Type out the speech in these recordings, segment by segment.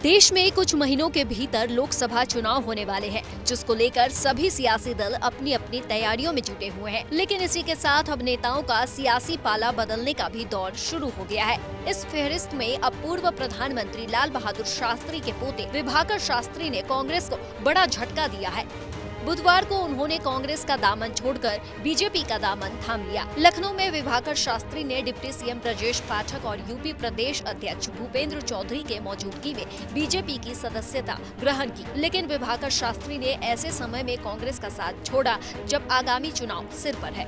देश में कुछ महीनों के भीतर लोकसभा चुनाव होने वाले हैं, जिसको लेकर सभी सियासी दल अपनी अपनी तैयारियों में जुटे हुए हैं। लेकिन इसी के साथ अब नेताओं का सियासी पाला बदलने का भी दौर शुरू हो गया है। इस फहरिस्त में अब पूर्व प्रधानमंत्री लाल बहादुर शास्त्री के पोते विभाकर शास्त्री ने कांग्रेस को बड़ा झटका दिया है। बुधवार को उन्होंने कांग्रेस का दामन छोड़कर बीजेपी का दामन थाम लिया। लखनऊ में विभाकर शास्त्री ने डिप्टी सीएम ब्रजेश पाठक और यूपी प्रदेश अध्यक्ष भूपेंद्र चौधरी के मौजूदगी में बीजेपी की सदस्यता ग्रहण की। लेकिन विभाकर शास्त्री ने ऐसे समय में कांग्रेस का साथ छोड़ा जब आगामी चुनाव सिर पर है।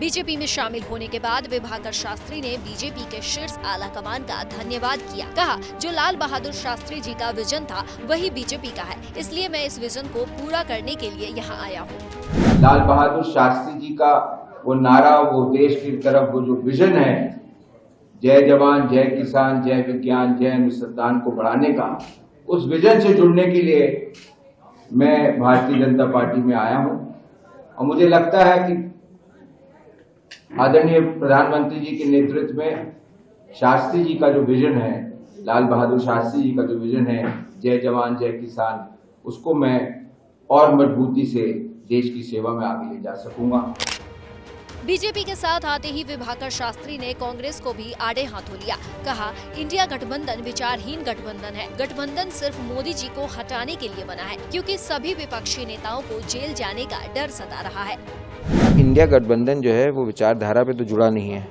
बीजेपी में शामिल होने के बाद विभाकर शास्त्री ने बीजेपी के शीर्ष आला कमान का धन्यवाद किया। कहा, जो लाल बहादुर शास्त्री जी का विजन था वही बीजेपी का है, इसलिए मैं इस विजन को पूरा करने के लिए यहाँ आया हूँ। लाल बहादुर शास्त्री जी का वो नारा, वो देश की तरफ वो जो विजन है, जय जवान जय किसान जय विज्ञान जय अनुसंधान को बढ़ाने का, उस विजन से जुड़ने के लिए मैं भारतीय जनता पार्टी में आया हूँ। और मुझे लगता है कि आदरणीय प्रधानमंत्री जी के नेतृत्व में शास्त्री जी का जो विजन है, लाल बहादुर शास्त्री जी का जो विजन है, जय जवान जय किसान, उसको मैं और मजबूती से देश की सेवा में आगे ले जा सकूंगा। बीजेपी के साथ आते ही विभाकर शास्त्री ने कांग्रेस को भी आड़े हाथों लिया। कहा, इंडिया गठबंधन विचारहीन गठबंधन है। गठबंधन सिर्फ मोदी जी को हटाने के लिए बना है, क्योंकि सभी विपक्षी नेताओं को जेल जाने का डर सता रहा है। इंडिया गठबंधन जो है वो विचारधारा पे तो जुड़ा नहीं है।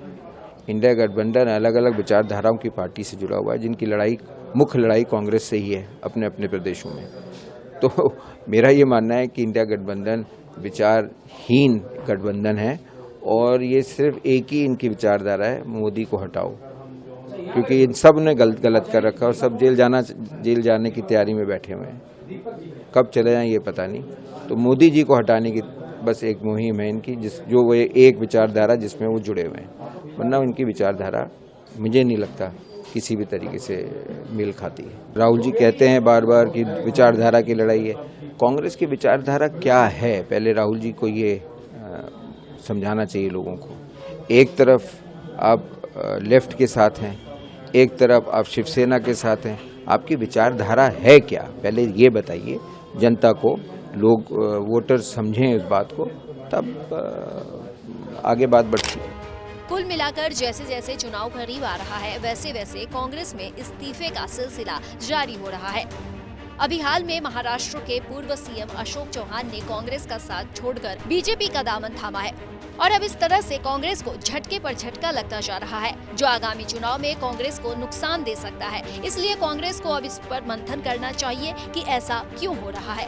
इंडिया गठबंधन अलग अलग विचारधाराओं की पार्टी से जुड़ा हुआ है, जिनकी लड़ाई, मुख्य लड़ाई कांग्रेस से ही है अपने अपने प्रदेशों में। तो मेरा ये मानना है कि इंडिया गठबंधन विचारहीन गठबंधन है और ये सिर्फ एक ही इनकी विचारधारा है, मोदी को हटाओ, क्योंकि इन सब ने गलत कर रखा और सब जेल जाने की तैयारी में बैठे हुए हैं। कब चले जाएं ये पता नहीं। तो मोदी जी को हटाने की बस एक मुहिम है इनकी, जो वो एक विचारधारा जिसमें वो जुड़े हुए हैं, वरना उनकी विचारधारा मुझे नहीं लगता किसी भी तरीके से मेल खाती है। राहुल जी कहते हैं बार बार कि विचारधारा की लड़ाई है। कांग्रेस की विचारधारा क्या है, पहले राहुल जी को ये समझाना चाहिए लोगों को। एक तरफ आप लेफ्ट के साथ हैं, एक तरफ आप शिवसेना के साथ हैं, आपकी विचारधारा है क्या, पहले ये बताइए जनता को, लोग वोटर्स समझें इस बात को, तब आगे बात बढ़ती है। कुल मिलाकर जैसे जैसे चुनाव करीब आ रहा है, वैसे वैसे कांग्रेस में इस्तीफे का सिलसिला जारी हो रहा है। अभी हाल में महाराष्ट्र के पूर्व सीएम अशोक चौहान ने कांग्रेस का साथ छोड़कर बीजेपी का दामन थामा है और अब इस तरह से कांग्रेस को झटके पर झटका लगता जा रहा है, जो आगामी चुनाव में कांग्रेस को नुकसान दे सकता है। इसलिए कांग्रेस को अब इस पर मंथन करना चाहिए कि ऐसा क्यों हो रहा है।